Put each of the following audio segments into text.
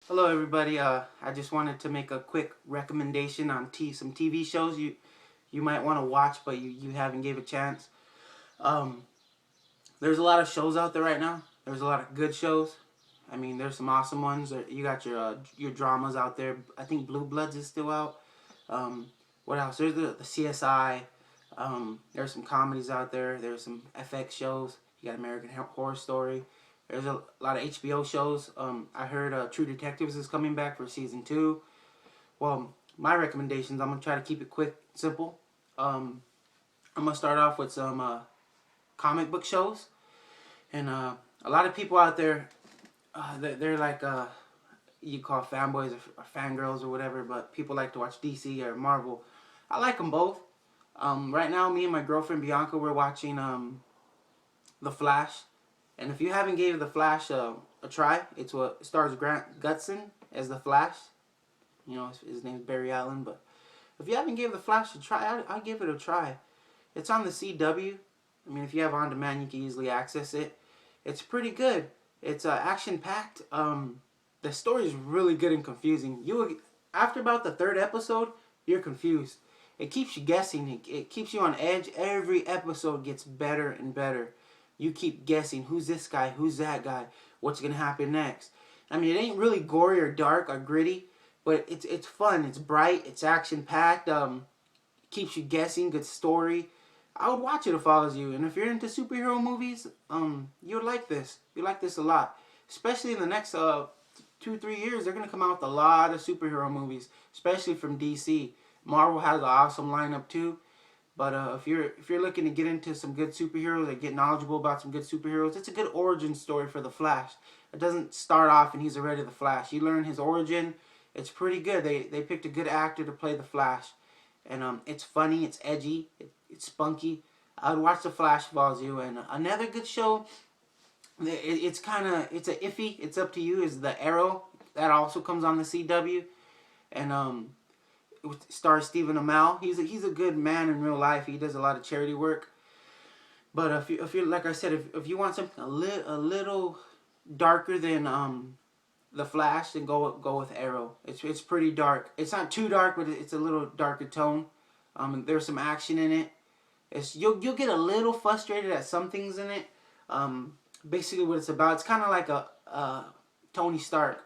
Hello, everybody. I just wanted to make a quick recommendation on some TV shows you might want to watch, but you haven't gave a chance. Um, there's a lot of shows out there right now. There's a lot of good shows. I mean, there's some awesome ones. You got your dramas out there. I think Blue Bloods is still out. Um, what else? There's the CSI. There's some comedies out there. There's some FX shows. You got American Horror Story. There's a lot of HBO shows. I heard True Detectives is coming back for season 2. Well, my recommendations, I'm going to try to keep it quick, simple. I'm going to start off with some comic book shows. And a lot of people out there, they're like, you call fanboys or fangirls or whatever, but people like to watch DC or Marvel. I like them both. Right now, me and my girlfriend Bianca, we're watching The Flash. And if you haven't gave The Flash a try, it's what stars Grant Gustin as The Flash. You know, his name's Barry Allen. But if you haven't gave The Flash a try, I'd give it a try. It's on the CW. I mean, if you have on demand, you can easily access it. It's pretty good. It's action-packed. The story is really good and confusing. After about the 3rd episode, you're confused. It keeps you guessing. It keeps you on edge. Every episode gets better and better. You keep guessing, who's this guy, who's that guy, what's going to happen next. I mean, it ain't really gory or dark or gritty, but it's fun, it's bright, it's action-packed, keeps you guessing, good story. I would watch it if I was you. And if you're into superhero movies, you would like this. You like this a lot. Especially in the next 2-3 years, they're going to come out with a lot of superhero movies, especially from DC. Marvel has an awesome lineup too. But if you're looking to get into some good superheroes or get knowledgeable about some good superheroes, it's a good origin story for the Flash. It doesn't start off and he's already the Flash. You learn his origin. It's pretty good. They picked a good actor to play the Flash, and it's funny. It's edgy. It's spunky. I would watch the Flash if I was you. And another good show. It's a iffy. It's up to you. Is the Arrow that also comes on the CW, and stars Stephen Amell. He's a good man in real life. He does a lot of charity work. But if you're like I said, if you want something a little darker than the Flash, then go with Arrow. It's pretty dark. It's not too dark, but it's a little darker tone. There's some action in it. You'll get a little frustrated at some things in it. Basically, what it's about, it's kind of like a Tony Stark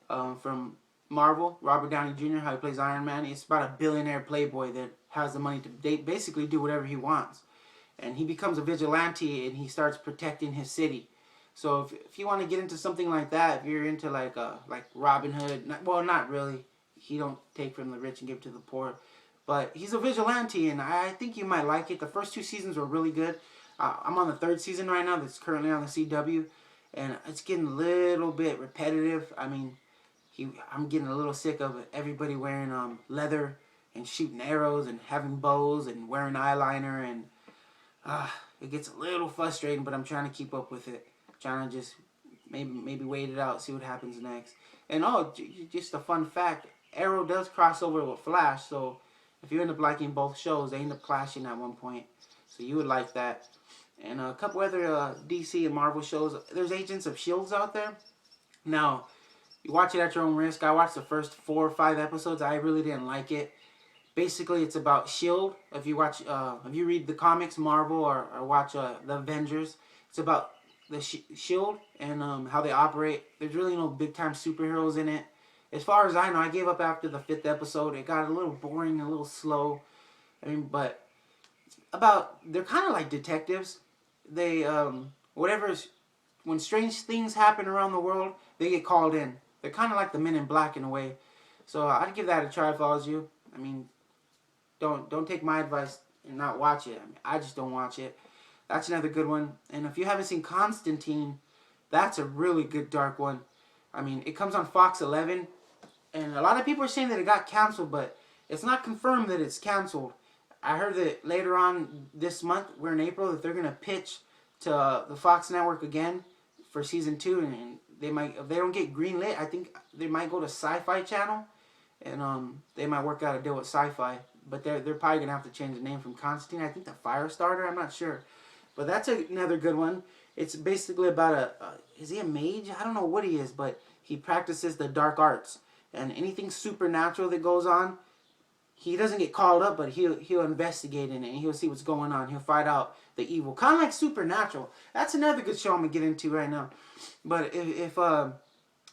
from Marvel, Robert Downey Jr., how he plays Iron Man. It's about a billionaire playboy that has the money to basically do whatever he wants. And he becomes a vigilante and he starts protecting his city. So if you want to get into something like that, if you're into like Robin Hood, not really. He don't take from the rich and give to the poor. But he's a vigilante and I think you might like it. The first 2 seasons were really good. I'm on the 3rd season right now that's currently on the CW. And it's getting a little bit repetitive. I mean, I'm getting a little sick of everybody wearing leather and shooting arrows and having bows and wearing eyeliner, and it gets a little frustrating, but I'm trying to keep up with it. I'm trying to just maybe wait it out, see what happens next. And just a fun fact, Arrow does cross over with Flash, so if you end up liking both shows, they end up clashing at one point. So you would like that. And a couple other DC and Marvel shows. There's Agents of S.H.I.E.L.D. out there. Now, you watch it at your own risk. I watched the first 4 or 5 episodes. I really didn't like it. Basically, it's about S.H.I.E.L.D. If you read the comics, Marvel, or watch the Avengers, it's about the S.H.I.E.L.D. and how they operate. There's really no big-time superheroes in it. As far as I know, I gave up after the 5th episode. It got a little boring, a little slow. I mean, but they're kind of like detectives. They, when strange things happen around the world, they get called in. They're kind of like the Men in Black in a way. So I'd give that a try if I was you. I mean, don't take my advice and not watch it. I mean, I just don't watch it. That's another good one. And if you haven't seen Constantine, that's a really good dark one. I mean, it comes on Fox 11. And a lot of people are saying that it got canceled, but it's not confirmed that it's canceled. I heard that later on this month, we're in April, that they're going to pitch to the Fox network again for season 2, and they might, if they don't get greenlit, I think they might go to Sci-Fi Channel, and they might work out a deal with Sci-Fi. But they're probably gonna have to change the name from Constantine. I think the Firestarter. I'm not sure, but that's another good one. It's basically about is he a mage? I don't know what he is, but he practices the dark arts, and anything supernatural that goes on, he doesn't get called up, but he'll investigate in it, and he'll see what's going on. He'll find out the evil, kind of like Supernatural. That's another good show I'm gonna get into right now. But if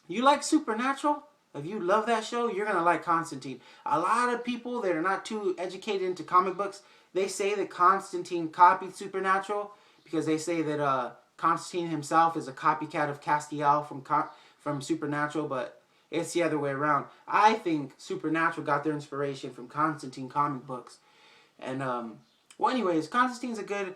you like Supernatural, if you love that show, you're gonna like Constantine. A lot of people that are not too educated into comic books, they say that Constantine copied Supernatural because they say that Constantine himself is a copycat of Castiel from Supernatural, but it's the other way around. I think Supernatural got their inspiration from Constantine comic books. And, well, anyways, Constantine's a good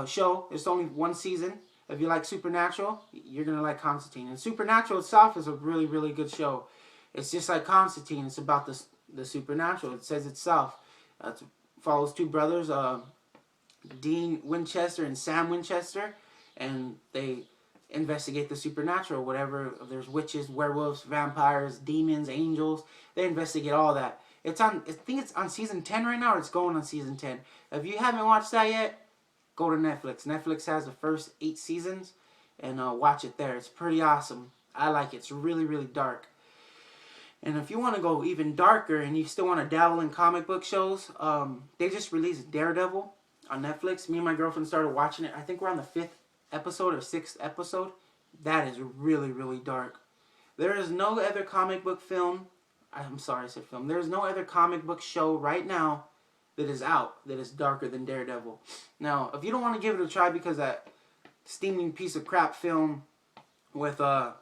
show. It's only one season. If you like Supernatural, you're going to like Constantine. And Supernatural itself is a really, really good show. It's just like Constantine. It's about the supernatural. It says itself. It follows two brothers, Dean Winchester and Sam Winchester. And they investigate the supernatural, whatever. There's witches, werewolves, vampires, demons, angels. They investigate all that. It's on. I think it's on season 10 right now, or it's going on season 10. If you haven't watched that yet, go to Netflix. Netflix has the first 8 seasons, and watch it there. It's pretty awesome. I like it. It's really, really dark. And if you want to go even darker and you still want to dabble in comic book shows, they just released Daredevil on Netflix. Me and my girlfriend started watching it. I think we're on the 5th episode or 6th episode. That is really, really dark. There is no other comic book film. I'm sorry, I said film. There is no other comic book show right now that is out that is darker than Daredevil. Now, if you don't want to give it a try because that steaming piece of crap film with Ben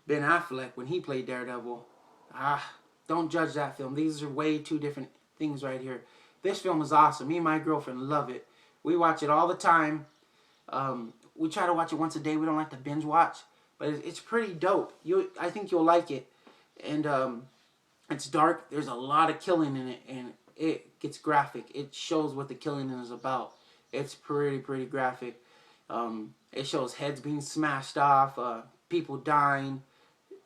Affleck when he played Daredevil, don't judge that film. These are way two different things right here. This film is awesome. Me and my girlfriend love it. We watch it all the time. We try to watch it once a day. We don't like to binge watch, but it's pretty dope. I think you'll like it. And it's dark. There's a lot of killing in it, and it gets graphic. It shows what the killing is about. It's pretty graphic. It shows heads being smashed off, people dying,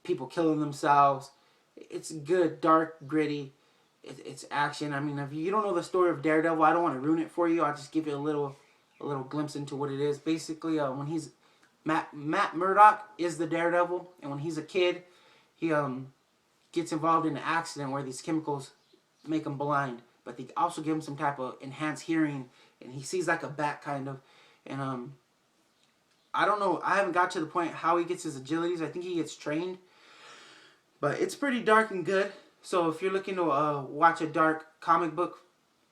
people killing themselves. It's good, dark, gritty. It's action. I mean, if you don't know the story of Daredevil, I don't want to ruin it for you. I'll just give you a little glimpse into what it is. Basically, when he's Matt Murdock is the Daredevil, and when he's a kid, he gets involved in an accident where these chemicals make him blind, but they also give him some type of enhanced hearing, and he sees like a bat kind of. And I don't know. I haven't got to the point how he gets his agilities. I think he gets trained, but it's pretty dark and good. So if you're looking to watch a dark comic book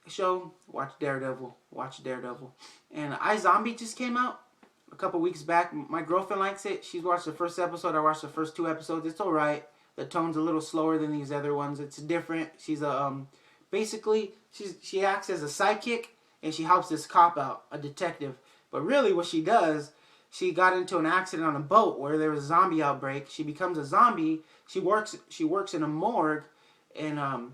show, watch Daredevil. Watch Daredevil. And iZombie just came out a couple weeks back. My girlfriend likes it. She's watched the first episode. I watched the first 2 episodes. It's alright. The tone's a little slower than these other ones. It's different. She's basically she acts as a sidekick, and she helps this cop out, a detective. But really what she does, she got into an accident on a boat where there was a zombie outbreak. She becomes a zombie. She works in a morgue, and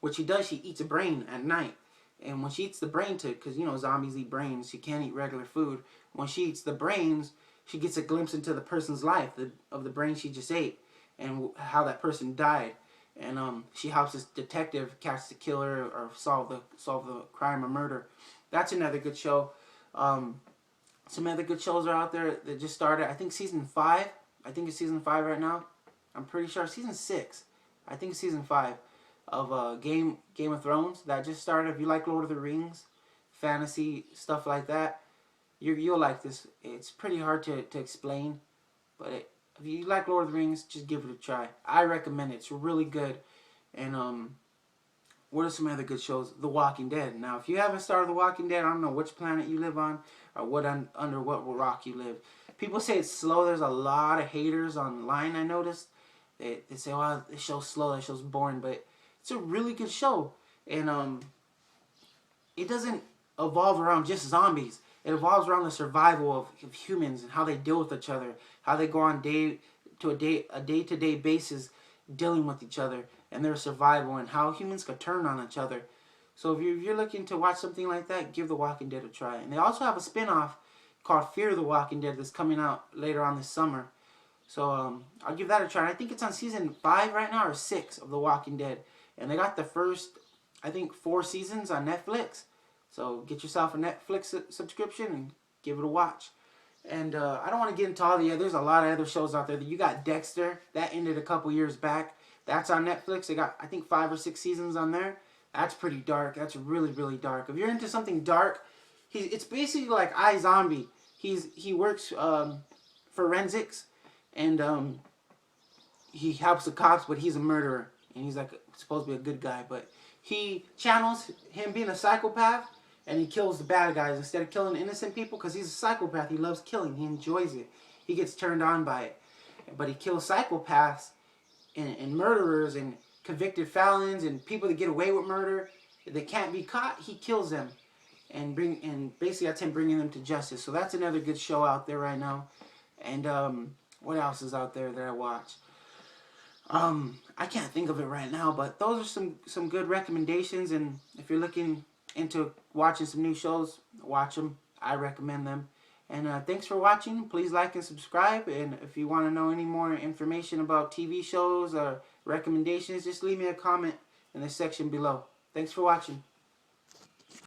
what she does, she eats a brain at night. And when she eats the brain, because you know zombies eat brains, she can't eat regular food. When she eats the brains, she gets a glimpse into the person's life, of the brain she just ate, and how that person died. And she helps this detective catch the killer or solve the crime or murder. That's another good show. Some other good shows are out there that just started. I think season 5. I think it's season 5 right now. I'm pretty sure season 6. I think it's season 5 of Game of Thrones that just started. If you like Lord of the Rings, fantasy stuff like that, you'll like this. It's pretty hard to explain, but if you like Lord of the Rings, just give it a try. I recommend it. It's really good. And what are some other good shows? The Walking Dead. Now, if you haven't started The Walking Dead, I don't know which planet you live on or under what rock you live. People say it's slow. There's a lot of haters online, I noticed. They say, oh, this show's slow, this show's boring, but it's a really good show. And it doesn't evolve around just zombies. It evolves around the survival of humans and how they deal with each other, how they go on a day-to-day basis dealing with each other and their survival, and how humans could turn on each other. So if you're looking to watch something like that, give The Walking Dead a try. And they also have a spin-off called Fear the Walking Dead that's coming out later on this summer. So I'll give that a try. I think it's on season 5 right now, or 6 of The Walking Dead. And they got the first, I think, 4 seasons on Netflix. So get yourself a Netflix subscription and give it a watch. And I don't want to get into all the other. There's a lot of other shows out there. You got Dexter. That ended a couple years back. That's on Netflix. They got, I think, 5 or 6 seasons on there. That's pretty dark. That's really, really dark. If you're into something dark, it's basically like iZombie. He works forensics, and he helps the cops, but he's a murderer, and he's like supposed to be a good guy, but he channels him being a psychopath, and he kills the bad guys instead of killing innocent people, because he's a psychopath. He loves killing. He enjoys it. He gets turned on by it, but he kills psychopaths and murderers and convicted felons and people that get away with murder. If they can't be caught, he kills them. And basically that's him bringing them to justice. So that's another good show out there right now. And what else is out there that I watch? I can't think of it right now, but those are some good recommendations. And if you're looking into watching some new shows, watch them. I recommend them. And thanks for watching. Please like and subscribe. And if you want to know any more information about TV shows or recommendations, just leave me a comment in the section below. Thanks for watching.